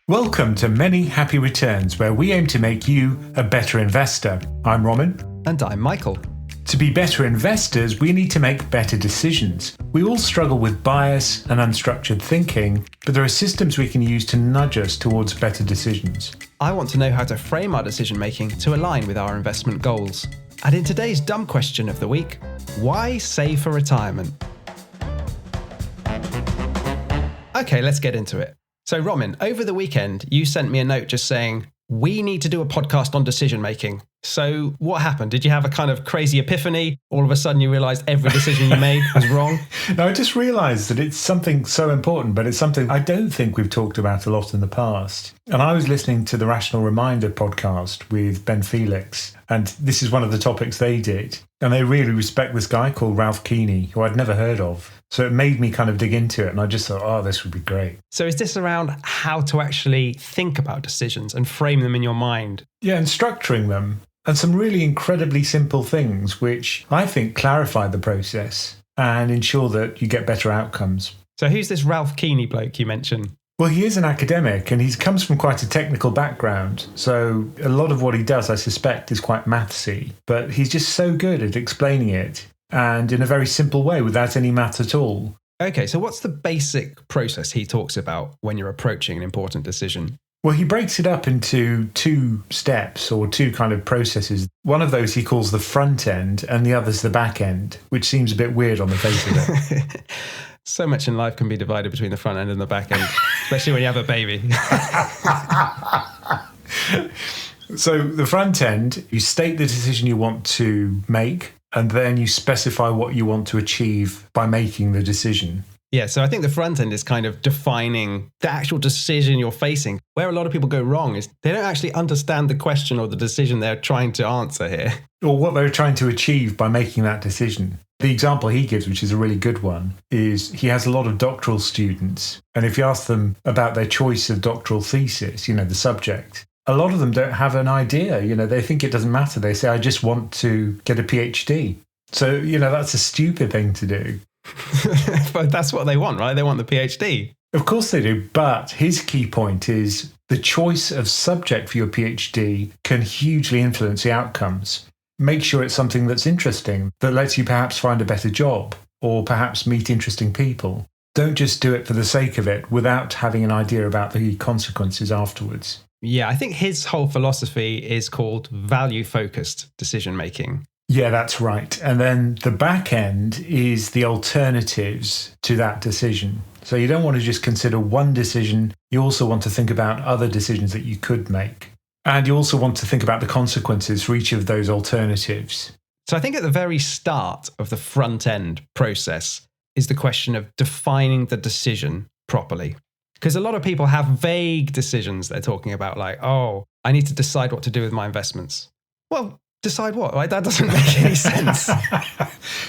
Welcome to Many Happy Returns, where we aim to make you a better investor. I'm Roman. And I'm Michael. To be better investors, we need to make better decisions. We all struggle with bias and unstructured thinking, but there are systems we can use to nudge us towards better decisions. I want to know how to frame our decision making to align with our investment goals. And in today's dumb question of the week, why save for retirement? Okay, let's get into it. So, Roman, over the weekend, you sent me a note just saying, we need to do a podcast on decision making. So what happened? Did you have a kind of crazy epiphany? All of a sudden you realized every decision you made was wrong? No, I just realized that it's something so important, but it's something I don't think we've talked about a lot in the past. And I was listening to the Rational Reminder podcast with Ben Felix, and this is one of the topics they did. And they really respect this guy called Ralph Keeney, who I'd never heard of. So it made me kind of dig into it. And I just thought, oh, this would be great. So is this around how to actually think about decisions and frame them in your mind? Yeah, and structuring them. And some really incredibly simple things, which I think clarify the process and ensure that you get better outcomes. So who's this Ralph Keeney bloke you mentioned? Well, he is an academic and he comes from quite a technical background. So a lot of what he does, I suspect, is quite mathsy, but he's just so good at explaining it and in a very simple way without any math at all. Okay, so what's the basic process he talks about when you're approaching an important decision? Well, he breaks it up into two steps or two kind of processes. One of those he calls the front end and the other's the back end, which seems a bit weird on the face of it. So much in life can be divided between the front end and the back end, especially when you have a baby. So the front end, you state the decision you want to make, and then you specify what you want to achieve by making the decision. Yeah, so I think the front end is kind of defining the actual decision you're facing. Where a lot of people go wrong is they don't actually understand the question or the decision they're trying to answer here. Or what they're trying to achieve by making that decision. The example he gives, which is a really good one, is he has a lot of doctoral students. And if you ask them about their choice of doctoral thesis, the subject, a lot of them don't have an idea. They think it doesn't matter. They say, I just want to get a PhD. So, that's a stupid thing to do. But that's what they want, right? They want the PhD. Of course they do. But his key point is the choice of subject for your PhD can hugely influence the outcomes. Make sure it's something that's interesting, that lets you perhaps find a better job or perhaps meet interesting people. Don't just do it for the sake of it without having an idea about the consequences afterwards. Yeah, I think his whole philosophy is called value-focused decision-making. Yeah, that's right. And then the back end is the alternatives to that decision. So you don't want to just consider one decision. You also want to think about other decisions that you could make. And you also want to think about the consequences for each of those alternatives. So I think at the very start of the front end process is the question of defining the decision properly. Because a lot of people have vague decisions they're talking about, like, oh, I need to decide what to do with my investments. Well, decide what? Right? That doesn't make any sense.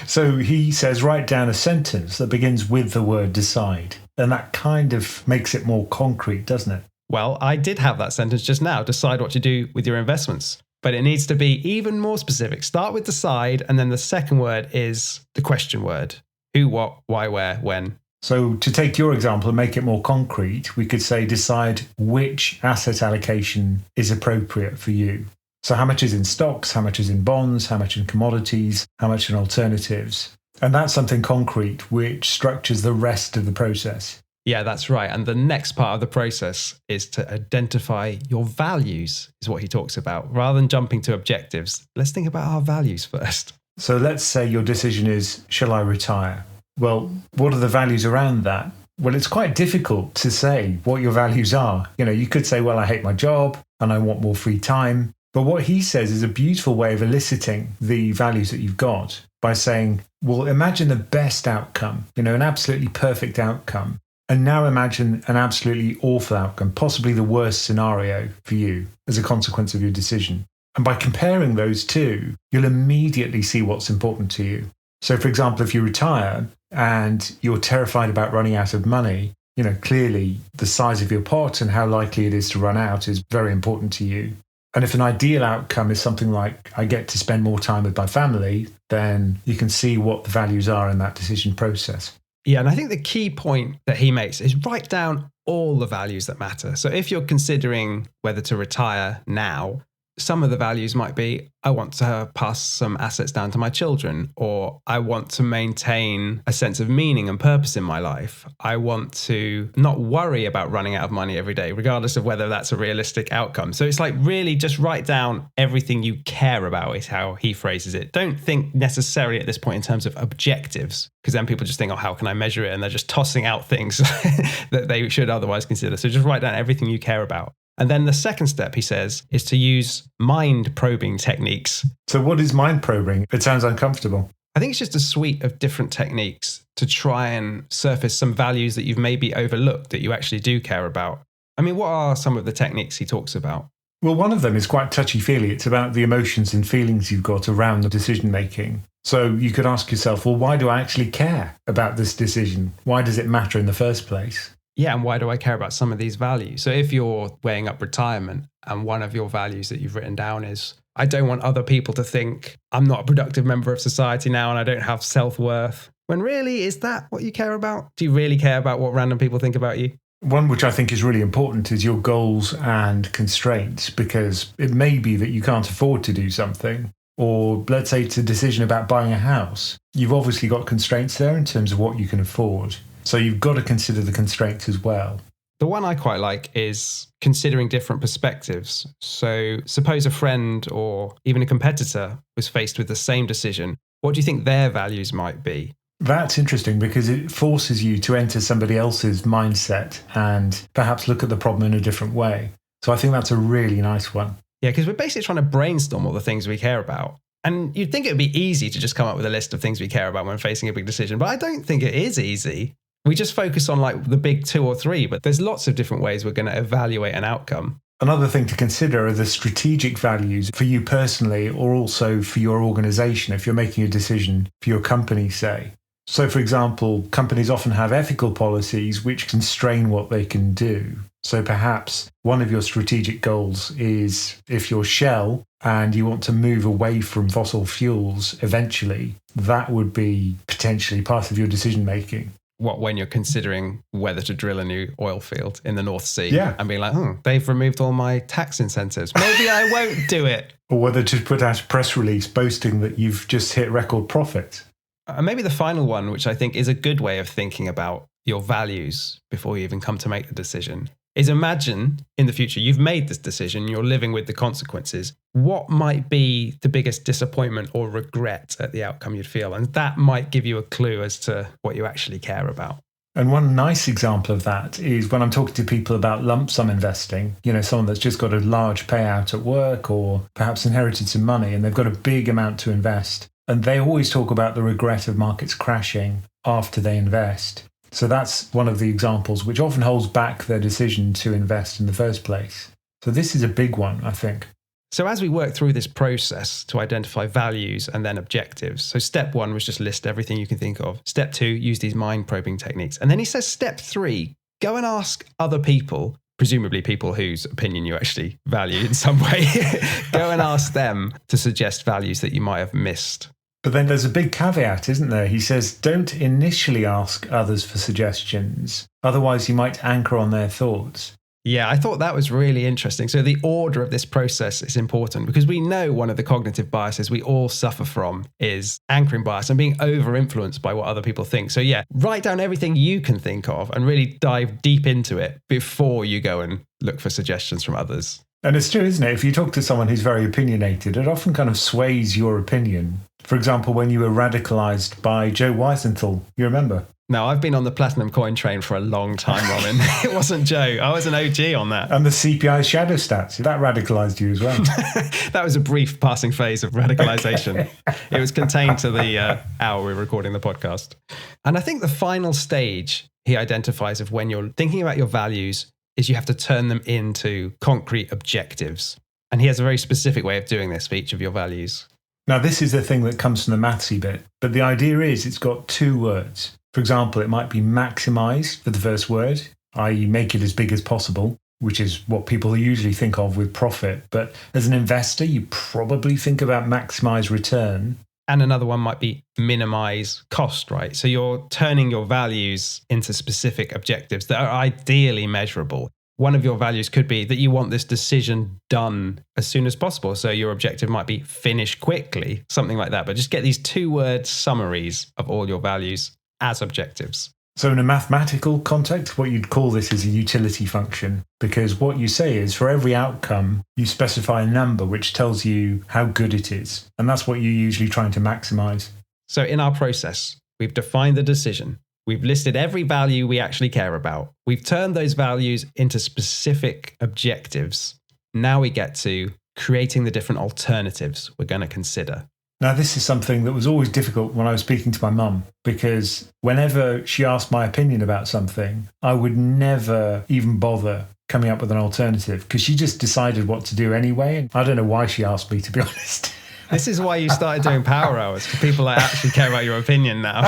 So he says, write down a sentence that begins with the word decide. And that kind of makes it more concrete, doesn't it? Well, I did have that sentence just now, decide what to do with your investments. But it needs to be even more specific. Start with decide, and then the second word is the question word. Who, what, why, where, when. So to take your example and make it more concrete, we could say decide which asset allocation is appropriate for you. So how much is in stocks, how much is in bonds, how much in commodities, how much in alternatives. And that's something concrete which structures the rest of the process. Yeah, that's right. And the next part of the process is to identify your values, is what he talks about. Rather than jumping to objectives, let's think about our values first. So let's say your decision is, shall I retire? Well, what are the values around that? Well, it's quite difficult to say what your values are. You could say, well, I hate my job and I want more free time. But what he says is a beautiful way of eliciting the values that you've got by saying, well, imagine the best outcome, an absolutely perfect outcome. And now imagine an absolutely awful outcome, possibly the worst scenario for you as a consequence of your decision. And by comparing those two, you'll immediately see what's important to you. So, for example, if you retire and you're terrified about running out of money, clearly the size of your pot and how likely it is to run out is very important to you. And if an ideal outcome is something like, I get to spend more time with my family, then you can see what the values are in that decision process. Yeah, and I think the key point that he makes is write down all the values that matter. So if you're considering whether to retire now, some of the values might be, I want to pass some assets down to my children, or I want to maintain a sense of meaning and purpose in my life. I want to not worry about running out of money every day, regardless of whether that's a realistic outcome. So it's like really just write down everything you care about is how he phrases it. Don't think necessarily at this point in terms of objectives, because then people just think, oh, how can I measure it? And they're just tossing out things that they should otherwise consider. So just write down everything you care about. And then the second step, he says, is to use mind probing techniques. So what is mind probing? It sounds uncomfortable. I think it's just a suite of different techniques to try and surface some values that you've maybe overlooked that you actually do care about. I mean, what are some of the techniques he talks about? Well, one of them is quite touchy-feely. It's about the emotions and feelings you've got around the decision-making. So you could ask yourself, well, why do I actually care about this decision? Why does it matter in the first place? Yeah, and why do I care about some of these values? So if you're weighing up retirement and one of your values that you've written down is, I don't want other people to think I'm not a productive member of society now and I don't have self-worth. When really, is that what you care about? Do you really care about what random people think about you? One which I think is really important is your goals and constraints, because it may be that you can't afford to do something. Or let's say it's a decision about buying a house. You've obviously got constraints there in terms of what you can afford. So you've got to consider the constraints as well. The one I quite like is considering different perspectives. So suppose a friend or even a competitor was faced with the same decision. What do you think their values might be? That's interesting because it forces you to enter somebody else's mindset and perhaps look at the problem in a different way. So I think that's a really nice one. Yeah, because we're basically trying to brainstorm all the things we care about. And you'd think it would be easy to just come up with a list of things we care about when facing a big decision, but I don't think it is easy. We just focus on like the big 2 or 3, but there's lots of different ways we're going to evaluate an outcome. Another thing to consider are the strategic values for you personally, or also for your organization if you're making a decision for your company, say. So, for example, companies often have ethical policies which constrain what they can do. So perhaps one of your strategic goals is, if you're Shell and you want to move away from fossil fuels eventually, that would be potentially part of your decision making. What, when you're considering whether to drill a new oil field in the North Sea, yeah, and being like, they've removed all my tax incentives. Maybe I won't do it. Or whether to put out a press release boasting that you've just hit record profit. And maybe the final one, which I think is a good way of thinking about your values before you even come to make the decision, is imagine in the future you've made this decision, you're living with the consequences. What might be the biggest disappointment or regret at the outcome you'd feel? And that might give you a clue as to what you actually care about. And one nice example of that is when I'm talking to people about lump sum investing, someone that's just got a large payout at work or perhaps inherited some money and they've got a big amount to invest. And they always talk about the regret of markets crashing after they invest. So that's one of the examples which often holds back their decision to invest in the first place. So this is a big one, I think. So as we work through this process to identify values and then objectives, so step 1 was just list everything you can think of. Step 2, use these mind probing techniques. And then he says step 3, go and ask other people, presumably people whose opinion you actually value in some way, go and ask them to suggest values that you might have missed. But then there's a big caveat, isn't there? He says, don't initially ask others for suggestions. Otherwise, you might anchor on their thoughts. Yeah, I thought that was really interesting. So the order of this process is important because we know one of the cognitive biases we all suffer from is anchoring bias and being over-influenced by what other people think. So yeah, write down everything you can think of and really dive deep into it before you go and look for suggestions from others. And it's true, isn't it? If you talk to someone who's very opinionated, it often kind of sways your opinion. For example, when you were radicalized by Joe Weisenthal, you remember? No, I've been on the platinum coin train for a long time, Robin. It wasn't Joe. I was an OG on that. And the CPI shadow stats, that radicalized you as well. That was a brief passing phase of radicalization. It was contained to the hour we were recording the podcast. And I think the final stage he identifies of when you're thinking about your values is you have to turn them into concrete objectives. And he has a very specific way of doing this for each of your values. Now, this is the thing that comes from the mathsy bit, but the idea is it's got 2 words. For example, it might be maximize for the first word, i.e. make it as big as possible, which is what people usually think of with profit. But as an investor, you probably think about maximize return. And another one might be minimize cost, right? So you're turning your values into specific objectives that are ideally measurable. One of your values could be that you want this decision done as soon as possible. So your objective might be finish quickly, something like that. But just get these 2-word summaries of all your values as objectives. So in a mathematical context, what you'd call this is a utility function, because what you say is for every outcome, you specify a number which tells you how good it is. And that's what you're usually trying to maximize. So in our process, we've defined the decision. We've listed every value we actually care about. We've turned those values into specific objectives. Now we get to creating the different alternatives we're going to consider. Now, this is something that was always difficult when I was speaking to my mum, because whenever she asked my opinion about something, I would never even bother coming up with an alternative because she just decided what to do anyway. And I don't know why she asked me, to be honest. This is why you started doing power hours, for people that actually care about your opinion now.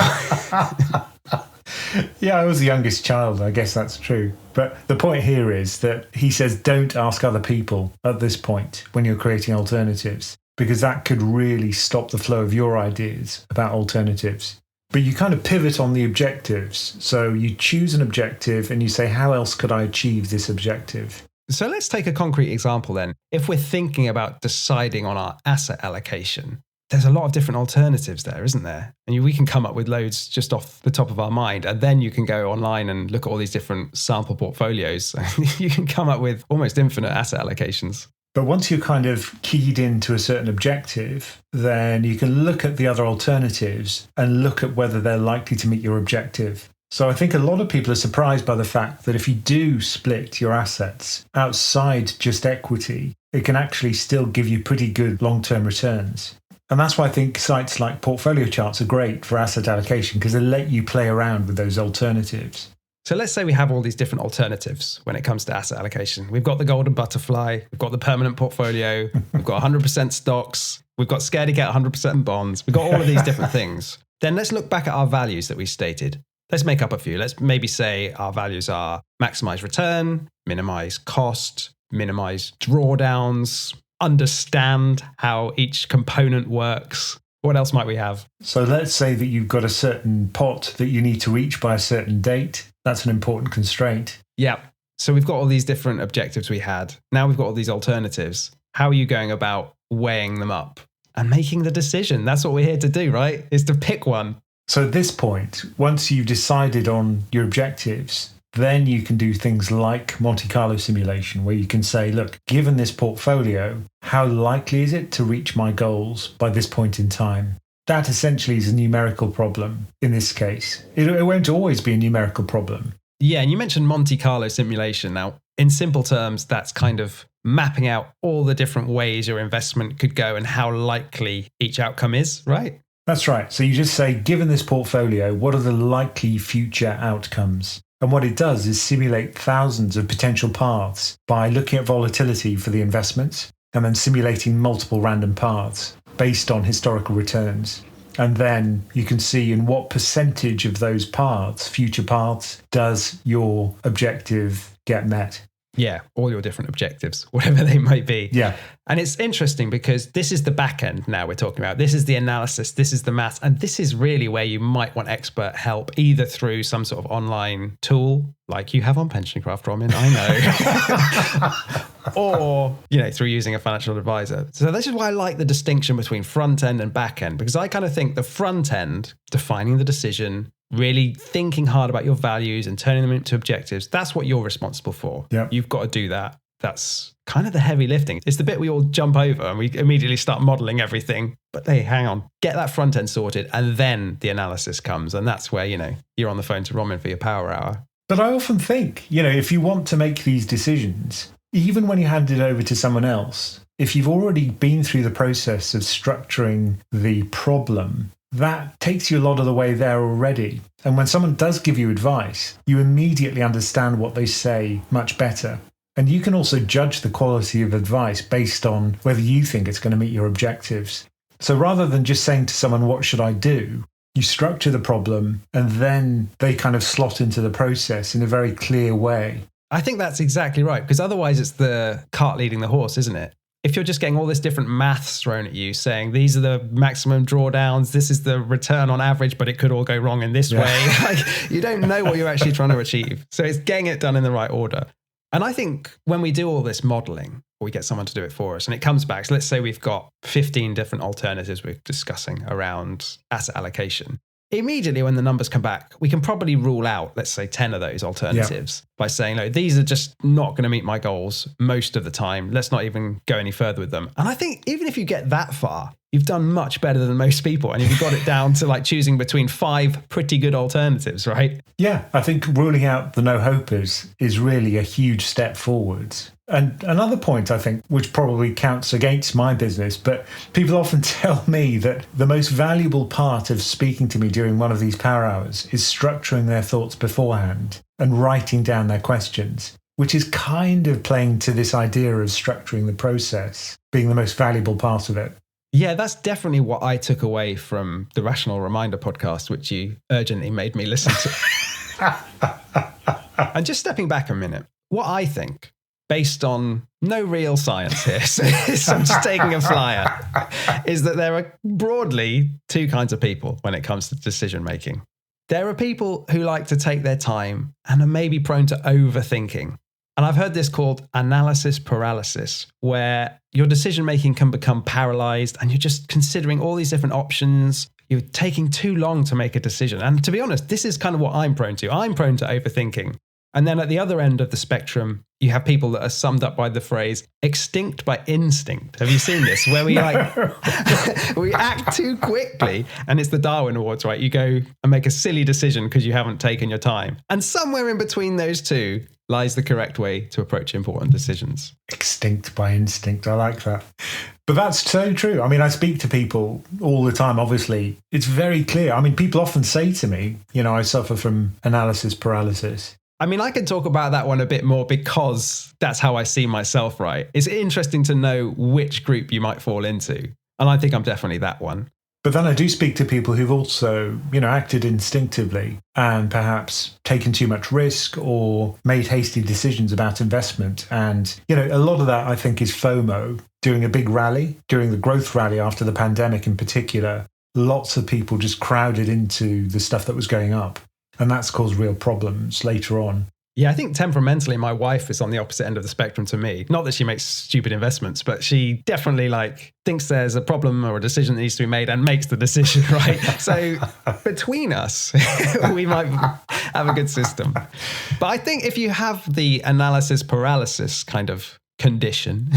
Yeah, I was the youngest child. I guess that's true. But the point here is that he says don't ask other people at this point when you're creating alternatives, because that could really stop the flow of your ideas about alternatives. But you kind of pivot on the objectives. So you choose an objective and you say, how else could I achieve this objective? So let's take a concrete example then. If we're thinking about deciding on our asset allocation, there's a lot of different alternatives there, isn't there? And we can come up with loads just off the top of our mind. And then you can go online and look at all these different sample portfolios. You can come up with almost infinite asset allocations. But once you're kind of keyed into a certain objective, then you can look at the other alternatives and look at whether they're likely to meet your objective. So I think a lot of people are surprised by the fact that if you do split your assets outside just equity, it can actually still give you pretty good long-term returns. And that's why I think sites like portfolio charts are great for asset allocation, because they let you play around with those alternatives. So let's say we have all these different alternatives when it comes to asset allocation. We've got the golden butterfly, we've got the permanent portfolio, we've got 100% stocks, we've got scared to get 100% bonds, we've got all of these different things. Then let's look back at our values that we stated. Let's make up a few. Let's maybe say our values are maximize return, minimize cost, minimize drawdowns, understand how each component works. What else might we have? So let's say that you've got a certain pot that you need to reach by a certain date. That's an important constraint. Yeah. So we've got all these different objectives we had. Now we've got all these alternatives. How are you going about weighing them up and making the decision? That's what we're here to do, right? Is to pick one. So at this point, once you've decided on your objectives, then you can do things like Monte Carlo simulation, where you can say, look, given this portfolio, how likely is it to reach my goals by this point in time? That essentially is a numerical problem in this case. It won't always be a numerical problem. Yeah, and you mentioned Monte Carlo simulation. Now, in simple terms, that's kind of mapping out all the different ways your investment could go and how likely each outcome is, right? That's right. So you just say, given this portfolio, what are the likely future outcomes? And what it does is simulate thousands of potential paths by looking at volatility for the investments and then simulating multiple random paths based on historical returns. And then you can see in what percentage of those paths, future paths, does your objective get met. Yeah, all your different objectives, whatever they might be. Yeah. And it's interesting because this is the back end now we're talking about. This is the analysis, this is the math, and this is really where you might want expert help, either through some sort of online tool like you have on PensionCraft, Roman, I know, or, through using a financial advisor. So this is why I like the distinction between front end and back end, because I kind of think the front end, defining the decision, really thinking hard about your values and turning them into objectives, that's what you're responsible for. Yep. You've got to do that. That's kind of the heavy lifting. It's the bit we all jump over and we immediately start modeling everything. But hey, hang on, get that front end sorted and then the analysis comes. And that's where, you're on the phone to Roman for your power hour. But I often think, if you want to make these decisions, even when you hand it over to someone else, if you've already been through the process of structuring the problem, that takes you a lot of the way there already. And when someone does give you advice, you immediately understand what they say much better. And you can also judge the quality of advice based on whether you think it's going to meet your objectives. So rather than just saying to someone, what should I do? You structure the problem and then they kind of slot into the process in a very clear way. I think that's exactly right, because otherwise it's the cart leading the horse, isn't it? if you're just getting all this different maths thrown at you saying these are the maximum drawdowns, this is the return on average, but it could all go wrong in this way. Like, you don't know what you're actually trying to achieve. So it's getting it done in the right order. And I think when we do all this modeling, or we get someone to do it for us, and it comes back, so let's say we've got 15 different alternatives we're discussing around asset allocation. Immediately when the numbers come back, we can probably rule out, let's say 10 of those alternatives by saying, no, these are just not going to meet my goals most of the time. Let's not even go any further with them. And I think even if you get that far, you've done much better than most people. And if you've got it down to like choosing between 5 pretty good alternatives, right? Yeah, I think ruling out the no-hopers is really a huge step forwards. And another point, I think, which probably counts against my business, but people often tell me that the most valuable part of speaking to me during one of these power hours is structuring their thoughts beforehand and writing down their questions, which is kind of playing to this idea of structuring the process being the most valuable part of it. Yeah, that's definitely what I took away from the Rational Reminder podcast, which you urgently made me listen to. And just stepping back a minute, what I think, based on no real science here, so I'm just taking a flyer, is that there are broadly 2 kinds of people when it comes to decision making. There are people who like to take their time and are maybe prone to overthinking. And I've heard this called analysis paralysis, where your decision making can become paralyzed and you're just considering all these different options. You're taking too long to make a decision. And to be honest, this is kind of what I'm prone to. I'm prone to overthinking. And then at the other end of the spectrum, you have people that are summed up by the phrase extinct by instinct. Have you seen this? Where we we act too quickly, and it's the Darwin Awards, right? You go and make a silly decision because you haven't taken your time. And somewhere in between those two lies the correct way to approach important decisions. Extinct by instinct. I like that. But that's so true. I mean, I speak to people all the time, obviously. It's very clear. I mean, people often say to me, I suffer from analysis paralysis. I mean, I can talk about that one a bit more because that's how I see myself, right? It's interesting to know which group you might fall into. And I think I'm definitely that one. But then I do speak to people who've also, acted instinctively and perhaps taken too much risk or made hasty decisions about investment. And, a lot of that, I think, is FOMO. During a big rally, during the growth rally after the pandemic in particular, lots of people just crowded into the stuff that was going up. And that's caused real problems later on. Yeah, I think temperamentally, my wife is on the opposite end of the spectrum to me. Not that she makes stupid investments, but she definitely thinks there's a problem or a decision that needs to be made and makes the decision, right? So between us, we might have a good system. But I think if you have the analysis paralysis kind of condition,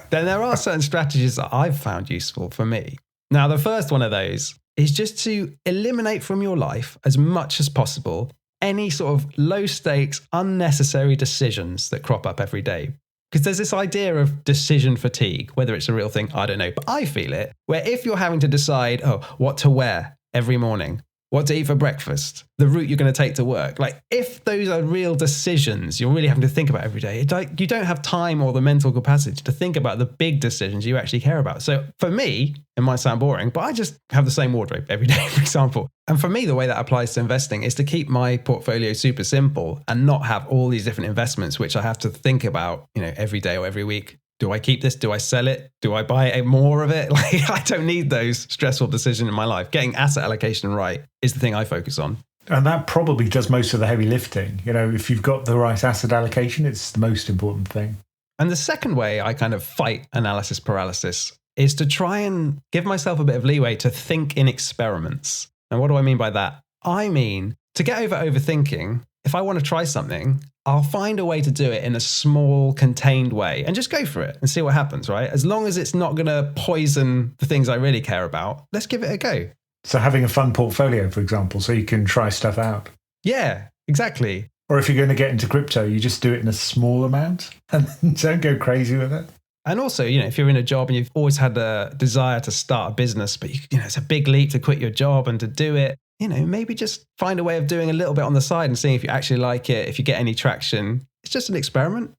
then there are certain strategies that I've found useful for me. Now, the first one of those is just to eliminate from your life as much as possible any sort of low stakes, unnecessary decisions that crop up every day. Because there's this idea of decision fatigue, whether it's a real thing, I don't know, but I feel it, where if you're having to decide, what to wear every morning, what to eat for breakfast, the route you're going to take to work. If those are real decisions you're really having to think about every day, you don't have time or the mental capacity to think about the big decisions you actually care about. So for me, it might sound boring, but I just have the same wardrobe every day, for example. And for me, the way that applies to investing is to keep my portfolio super simple and not have all these different investments, which I have to think about, every day or every week. Do I keep this? Do I sell it? Do I buy more of it? I don't need those stressful decisions in my life. Getting asset allocation right is the thing I focus on. And that probably does most of the heavy lifting. If you've got the right asset allocation, it's the most important thing. And the second way I kind of fight analysis paralysis is to try and give myself a bit of leeway to think in experiments. And what do I mean by that? I mean, to get over overthinking, if I want to try something, I'll find a way to do it in a small, contained way and just go for it and see what happens, right? As long as it's not going to poison the things I really care about, let's give it a go. So having a fun portfolio, for example, so you can try stuff out. Yeah, exactly. Or if you're going to get into crypto, you just do it in a small amount and don't go crazy with it. And also, if you're in a job and you've always had a desire to start a business, but it's a big leap to quit your job and to do it, maybe just find a way of doing a little bit on the side and seeing if you actually like it, if you get any traction. It's just an experiment.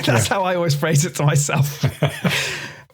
That's how I always phrase it to myself.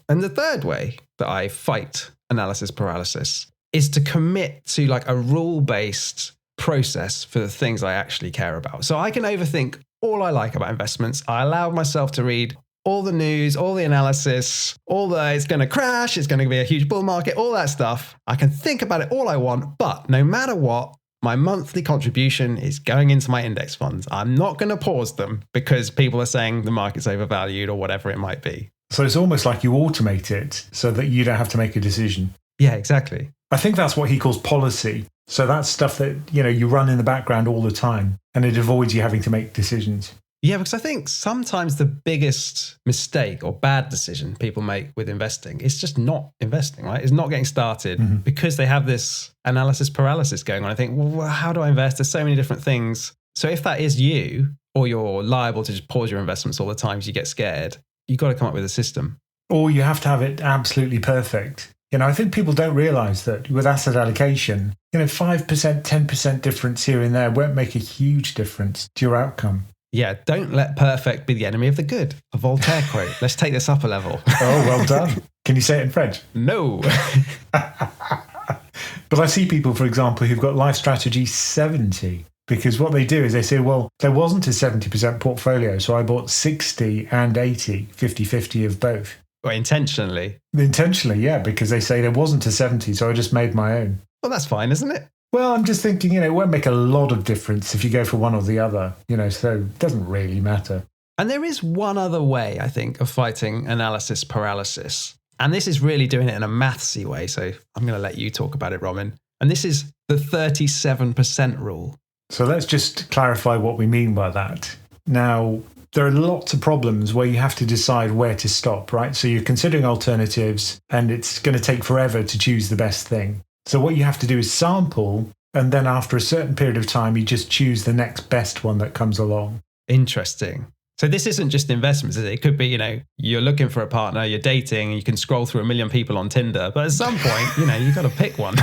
And the third way that I fight analysis paralysis is to commit to a rule-based process for the things I actually care about. So I can overthink all I like about investments. I allow myself to read all the news, all the analysis, all the it's going to crash, it's going to be a huge bull market, all that stuff. I can think about it all I want, but no matter what, my monthly contribution is going into my index funds. I'm not going to pause them because people are saying the market's overvalued or whatever it might be. So it's almost like you automate it so that you don't have to make a decision. Yeah, exactly. I think that's what he calls policy. So that's stuff that, you run in the background all the time and it avoids you having to make decisions. Yeah, because I think sometimes the biggest mistake or bad decision people make with investing is just not investing, right? It's not getting started because they have this analysis paralysis going on. I think, well, how do I invest? There's so many different things. So if that is you, or you're liable to just pause your investments all the time because you get scared, you've got to come up with a system. Or you have to have it absolutely perfect. I think people don't realize that with asset allocation, 5%, 10% difference here and there won't make a huge difference to your outcome. Yeah, don't let perfect be the enemy of the good. A Voltaire quote. Let's take this up a level. Oh, well done. Can you say it in French? No. But I see people, for example, who've got life strategy 70. Because what they do is they say, well, there wasn't a 70% portfolio, so I bought 60 and 80, 50-50 of both. Well, intentionally. Intentionally, yeah, because they say there wasn't a 70, so I just made my own. Well, that's fine, isn't it? Well, I'm just thinking, it won't make a lot of difference if you go for one or the other, so it doesn't really matter. And there is one other way, I think, of fighting analysis paralysis. And this is really doing it in a mathsy way. So I'm going to let you talk about it, Roman. And this is the 37% rule. So let's just clarify what we mean by that. Now, there are lots of problems where you have to decide where to stop, right? So you're considering alternatives and it's going to take forever to choose the best thing. So what you have to do is sample, and then after a certain period of time, you just choose the next best one that comes along. Interesting. So this isn't just investments, is it? It could be, you're looking for a partner, you're dating, and you can scroll through 1 million people on Tinder. But at some point, you've got to pick one.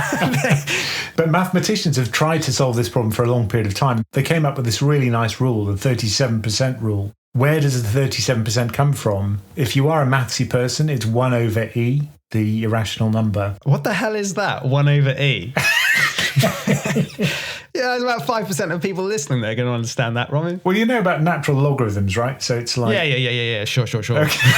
But mathematicians have tried to solve this problem for a long period of time. They came up with this really nice rule, the 37% rule. Where does the 37% come from? If you are a mathsy person, it's 1 over E, the irrational number. What the hell is that? 1 over E? Yeah, there's about 5% of people listening that are going to understand that, Roman. Well, you know about natural logarithms, right? So it's like... Yeah. Sure. Okay.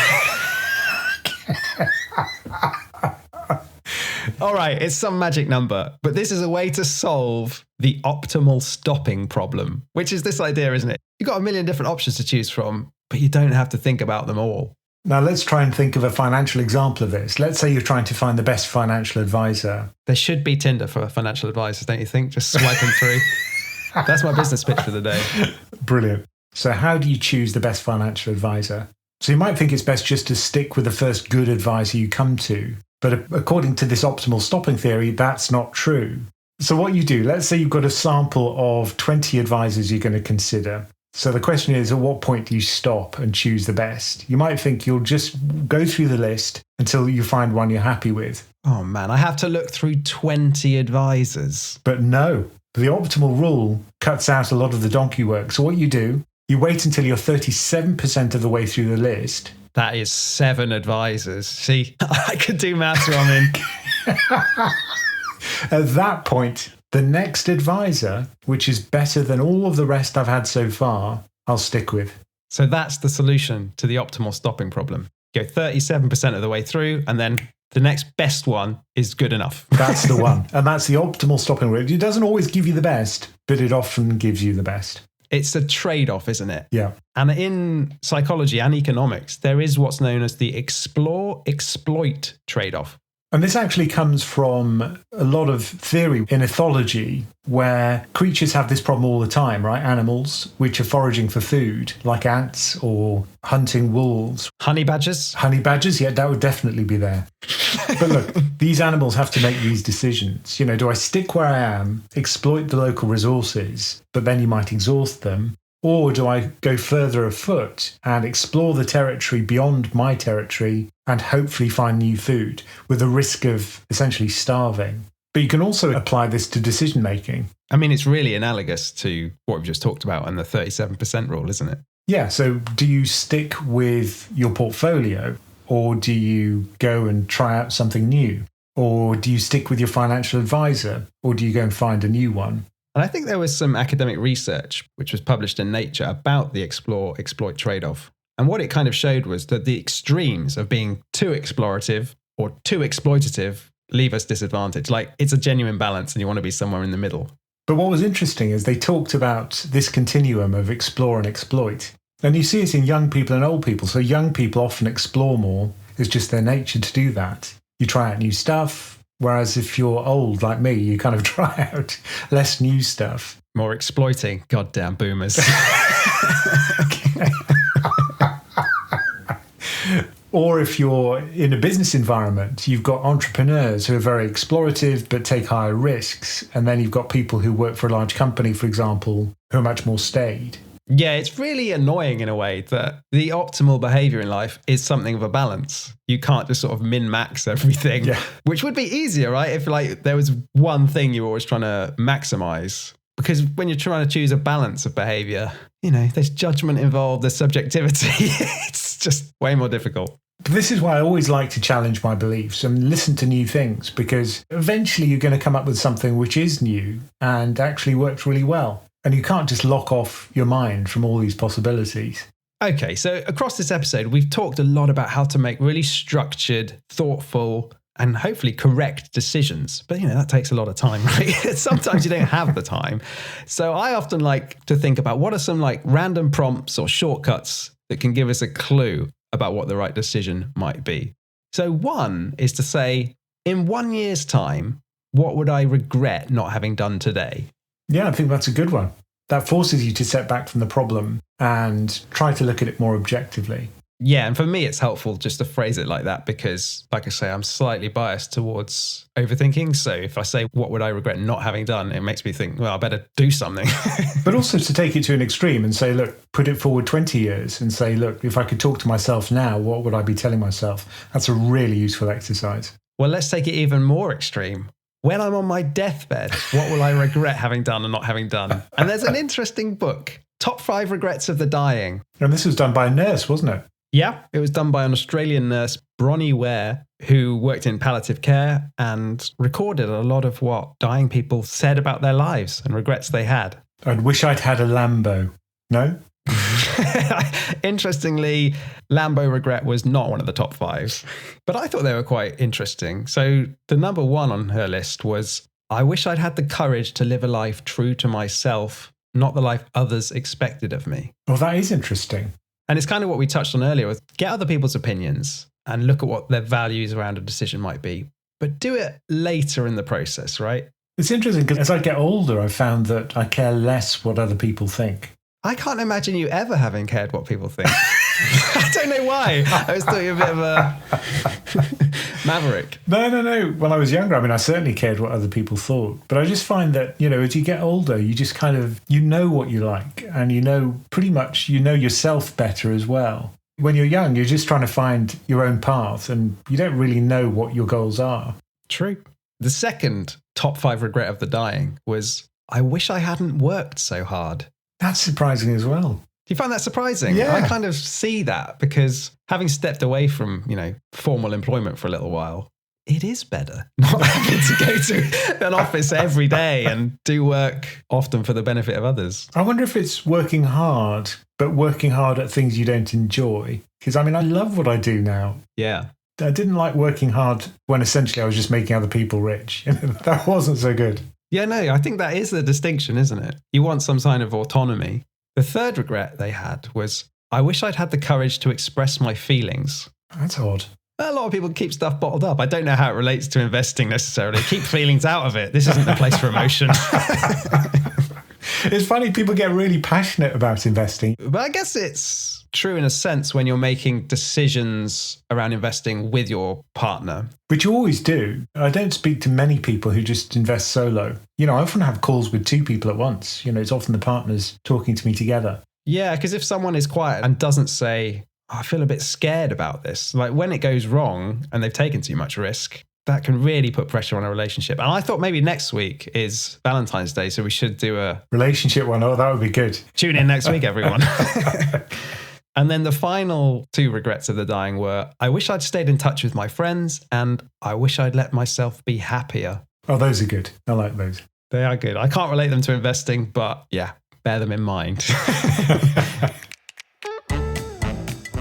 All right, it's some magic number, but this is a way to solve the optimal stopping problem, which is this idea, isn't it? You've got 1 million different options to choose from, but you don't have to think about them all. Now, let's try and think of a financial example of this. Let's say you're trying to find the best financial advisor. There should be Tinder for financial advisors, don't you think? Just swiping through. That's my business pitch for the day. Brilliant. So how do you choose the best financial advisor? So you might think it's best just to stick with the first good advisor you come to. But according to this optimal stopping theory, that's not true. So what you do, let's say you've got a sample of 20 advisors you're going to consider. So the question is, at what point do you stop and choose the best? You might think you'll just go through the list until you find one you're happy with. Oh man, I have to look through 20 advisors. But no, the optimal rule cuts out a lot of the donkey work. So what you do, you wait until you're 37% of the way through the list. That is 7 advisors. See, I could do maths, Roman. At that point, the next advisor, which is better than all of the rest I've had so far, I'll stick with. So that's the solution to the optimal stopping problem. Go 37% of the way through, and then the next best one is good enough. That's the one. And that's the optimal stopping rate. It doesn't always give you the best, but it often gives you the best. It's a trade-off, isn't it? Yeah. And in psychology and economics, there is what's known as the explore-exploit trade-off. And this actually comes from a lot of theory in ethology, where creatures have this problem all the time, right? Animals, which are foraging for food, like ants or hunting wolves. Honey badgers? Honey badgers, yeah, that would definitely be there. But look, these animals have to make these decisions. Do I stick where I am, exploit the local resources, but then you might exhaust them? Or do I go further afoot and explore the territory beyond my territory and hopefully find new food with the risk of essentially starving? But you can also apply this to decision making. I mean, it's really analogous to what we've just talked about and the 37% rule, isn't it? Yeah. So do you stick with your portfolio, or do you go and try out something new? Or do you stick with your financial advisor, or do you go and find a new one? And I think there was some academic research which was published in Nature about the explore-exploit trade-off. And what it kind of showed was that the extremes of being too explorative or too exploitative leave us disadvantaged. Like, it's a genuine balance and you want to be somewhere in the middle. But what was interesting is they talked about this continuum of explore and exploit. And you see it in young people and old people. So young people often explore more. It's just their nature to do that. You try out new stuff. Whereas if you're old like me, you kind of try out less new stuff. More exploiting. Goddamn boomers. Or if you're in a business environment, you've got entrepreneurs who are very explorative but take higher risks. And then you've got people who work for a large company, for example, who are much more staid. Yeah, it's really annoying in a way that the optimal behavior in life is something of a balance. You can't just sort of min-max everything, which would be easier, right? If like there was one thing you were always trying to maximize. Because when you're trying to choose a balance of behavior, you know, there's judgment involved, there's subjectivity. It's just way more difficult. This is why I always like to challenge my beliefs and listen to new things, because eventually you're going to come up with something which is new and actually works really well. And you can't just lock off your mind from all these possibilities. Okay, so across this episode, we've talked a lot about how to make really structured, thoughtful, and hopefully correct decisions. But, you know, that takes a lot of time, right? Sometimes you don't have the time. So I often like to think about what are some like random prompts or shortcuts that can give us a clue about what the right decision might be. So one is to say, in 1 year's time, what would I regret not having done today? Yeah, I think that's a good one. That forces you to step back from the problem and try to look at it more objectively. Yeah, and for me, it's helpful just to phrase it like that because, like I say, I'm slightly biased towards overthinking. So if I say, what would I regret not having done? It makes me think, well, I better do something. But also to take it to an extreme and say, look, put it forward 20 years and say, look, if I could talk to myself now, what would I be telling myself? That's a really useful exercise. Well, let's take it even more extreme. When I'm on my deathbed, what will I regret having done and not having done? And there's an interesting book, Top 5 Regrets of the Dying. And this was done by a nurse, wasn't it? Yeah, it was done by an Australian nurse, Bronnie Ware, who worked in palliative care and recorded a lot of what dying people said about their lives and regrets they had. I'd wish I'd had a Lambo. No? Interestingly, Lambo regret was not one of the top 5, but I thought they were quite interesting. So the number 1 on her list was, I wish I'd had the courage to live a life true to myself, not the life others expected of me. Well, that is interesting. And it's kind of what we touched on earlier with get other people's opinions and look at what their values around a decision might be, but do it later in the process, right? It's interesting because as I get older, I've found that I care less what other people think. I can't imagine you ever having cared what people think. I don't know why. I always thought you were a bit of a maverick. No. When I was younger, I mean, I certainly cared what other people thought. But I just find that, you know, as you get older, you just kind of, you know what you like and you know pretty much, you know yourself better as well. When you're young, you're just trying to find your own path and you don't really know what your goals are. True. The second top 5 regret of the dying was, I wish I hadn't worked so hard. That's surprising as well. Do you find that surprising? Yeah. I kind of see that because having stepped away from, you know, formal employment for a little while, it is better not having to go to an office every day and do work often for the benefit of others. I wonder if it's working hard, but working hard at things you don't enjoy. Because, I mean, I love what I do now. Yeah. I didn't like working hard when essentially I was just making other people rich. That wasn't so good. Yeah, no, I think that is the distinction, isn't it? You want some kind of autonomy. The third regret they had was, I wish I'd had the courage to express my feelings. That's odd. A lot of people keep stuff bottled up. I don't know how it relates to investing necessarily. Keep feelings out of it. This isn't the place for emotion. It's funny, people get really passionate about investing. But I guess it's true in a sense when you're making decisions around investing with your partner. Which you always do. I don't speak to many people who just invest solo. You know, I often have calls with 2 people at once. You know, it's often the partners talking to me together. Yeah, because if someone is quiet and doesn't say, I feel a bit scared about this, like when it goes wrong and they've taken too much risk, that can really put pressure on a relationship. And I thought maybe next week is Valentine's Day, so we should do a relationship one. Oh, that would be good. Tune in next week, everyone. And then the final 2 regrets of the dying were, I wish I'd stayed in touch with my friends and I wish I'd let myself be happier. Oh, those are good. I like those. They are good. I can't relate them to investing, but yeah, bear them in mind.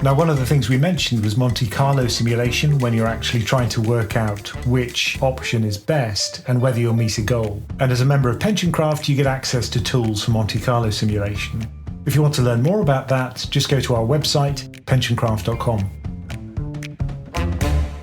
Now, one of the things we mentioned was Monte Carlo simulation, when you're actually trying to work out which option is best and whether you'll meet a goal. And as a member of PensionCraft, you get access to tools for Monte Carlo simulation. If you want to learn more about that, just go to our website, PensionCraft.com.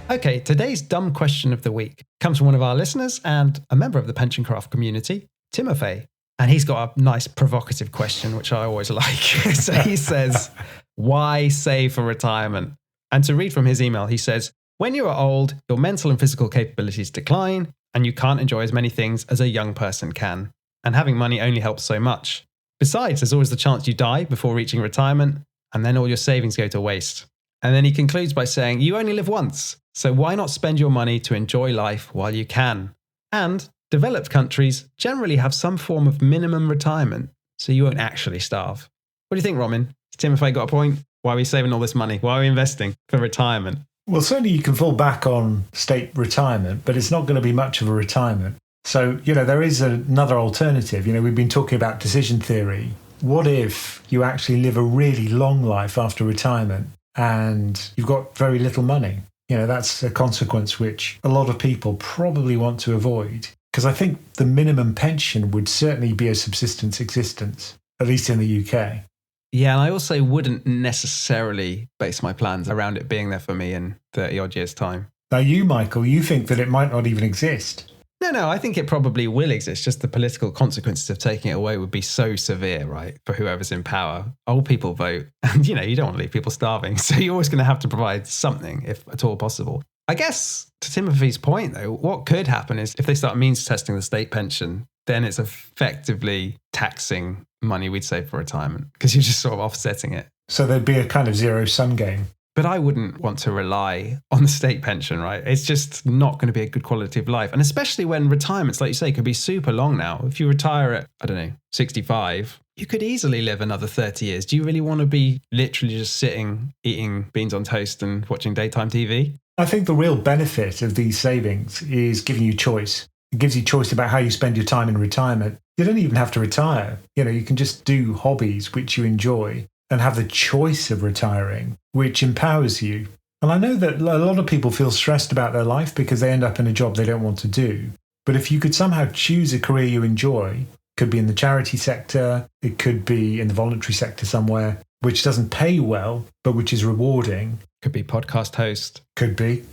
Okay, today's dumb question of the week comes from one of our listeners and a member of the PensionCraft community, Timothy. And he's got a nice provocative question, which I always like. So he says, why save for retirement? And to read from his email, he says, when you are old, your mental and physical capabilities decline and you can't enjoy as many things as a young person can. And having money only helps so much. Besides, there's always the chance you die before reaching retirement and then all your savings go to waste. And then he concludes by saying, you only live once. So why not spend your money to enjoy life while you can? And developed countries generally have some form of minimum retirement, so you won't actually starve. What do you think, Romin? Has Timothy got a point? Why are we saving all this money? Why are we investing for retirement? Well, certainly you can fall back on state retirement, but it's not going to be much of a retirement. So, there is another alternative. We've been talking about decision theory. What if you actually live a really long life after retirement and you've got very little money? That's a consequence which a lot of people probably want to avoid. Because I think the minimum pension would certainly be a subsistence existence, at least in the UK. Yeah, and I also wouldn't necessarily base my plans around it being there for me in 30 odd years' time. Now you, Michael, you think that it might not even exist. No, I think it probably will exist. Just the political consequences of taking it away would be so severe, right? For whoever's in power. Old people vote and, you don't want to leave people starving. So you're always going to have to provide something, if at all possible. I guess to Timothy's point, though, what could happen is if they start means testing the state pension, then it's effectively taxing money we'd save for retirement because you're just sort of offsetting it. So there'd be a kind of zero-sum game. But I wouldn't want to rely on the state pension, right? It's just not going to be a good quality of life. And especially when retirements, like you say, could be super long now. If you retire at, 65, you could easily live another 30 years. Do you really want to be literally just sitting, eating beans on toast and watching daytime TV? I think the real benefit of these savings is giving you choice. It gives you choice about how you spend your time in retirement. You don't even have to retire. You can just do hobbies which you enjoy and have the choice of retiring, which empowers you. And I know that a lot of people feel stressed about their life because they end up in a job they don't want to do. But if you could somehow choose a career you enjoy, it could be in the charity sector, it could be in the voluntary sector somewhere, which doesn't pay well, but which is rewarding. Could be podcast host. Could be.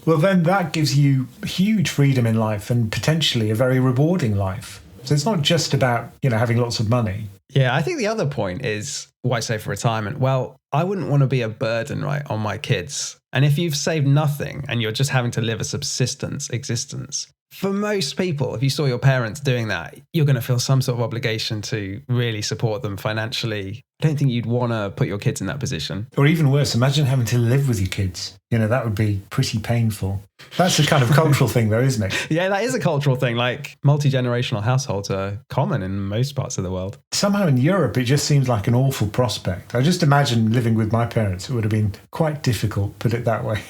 Well, then that gives you huge freedom in life and potentially a very rewarding life. So it's not just about, having lots of money. Yeah, I think the other point is why save for retirement? Well, I wouldn't want to be a burden, right, on my kids. And if you've saved nothing and you're just having to live a subsistence existence, for most people, if you saw your parents doing that, you're going to feel some sort of obligation to really support them financially. I don't think you'd want to put your kids in that position. Or even worse, imagine having to live with your kids. That would be pretty painful. That's a kind of cultural thing though, isn't it? Yeah, that is a cultural thing. Like multi-generational households are common in most parts of the world. Somehow in Europe, it just seems like an awful prospect. I just imagine living with my parents. It would have been quite difficult, put it that way.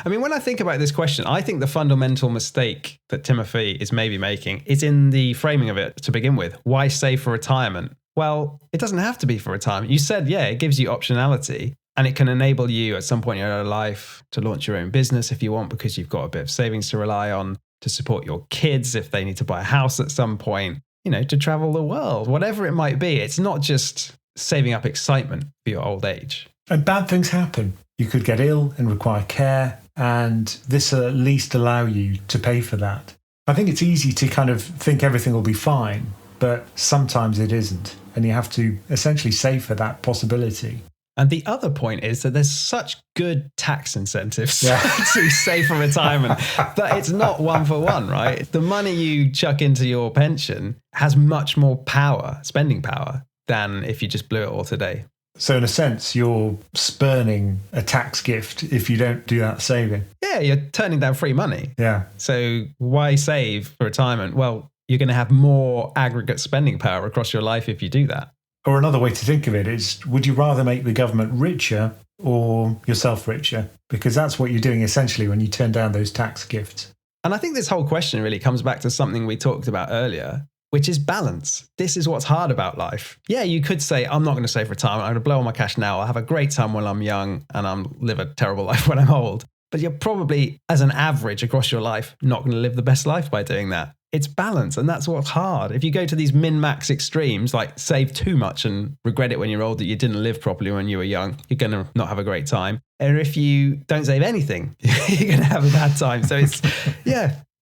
I mean, when I think about this question, I think the fundamental mistake that Timothy is maybe making is in the framing of it to begin with. Why save for retirement? Well, it doesn't have to be for retirement. You said, it gives you optionality and it can enable you at some point in your life to launch your own business if you want, because you've got a bit of savings to rely on, to support your kids if they need to buy a house at some point, to travel the world, whatever it might be. It's not just saving up excitement for your old age. And bad things happen. You could get ill and require care, and this will at least allow you to pay for that. I think it's easy to kind of think everything will be fine, but sometimes it isn't. And you have to essentially save for that possibility. And the other point is that there's such good tax incentives to save for retirement that it's not one for one, right? The money you chuck into your pension has much more power, spending power, than if you just blew it all today. So in a sense, you're spurning a tax gift if you don't do that saving. Yeah, you're turning down free money. Yeah. So why save for retirement? Well, you're going to have more aggregate spending power across your life if you do that. Or another way to think of it is, would you rather make the government richer or yourself richer? Because that's what you're doing essentially when you turn down those tax gifts. And I think this whole question really comes back to something we talked about earlier. which is balance. This is what's hard about life. Yeah, you could say, I'm not going to save for retirement. I'm going to blow all my cash now. I'll have a great time while I'm young and I'll live a terrible life when I'm old. But you're probably, as an average across your life, not going to live the best life by doing that. It's balance, and that's what's hard. If you go to these min-max extremes, like save too much and regret it when you're old that you didn't live properly when you were young, you're going to not have a great time. And if you don't save anything, you're going to have a bad time. So it's,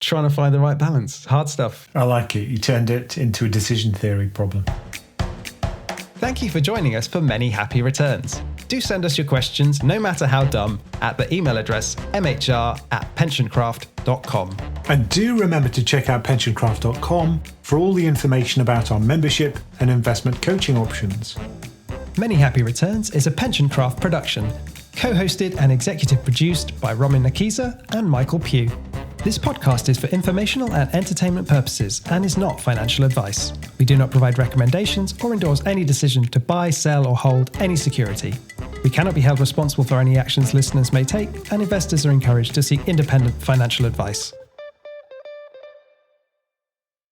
trying to find the right balance. Hard stuff. I like it. You turned it into a decision theory problem. Thank you for joining us for Many Happy Returns. Do send us your questions, no matter how dumb, at the email address mhr@pensioncraft.com. And do remember to check out PensionCraft.com for all the information about our membership and investment coaching options. Many Happy Returns is a PensionCraft production, co-hosted and executive produced by Roman Nakiza and Michael Pugh. This podcast is for informational and entertainment purposes and is not financial advice. We do not provide recommendations or endorse any decision to buy, sell, or hold any security. We cannot be held responsible for any actions listeners may take, and investors are encouraged to seek independent financial advice.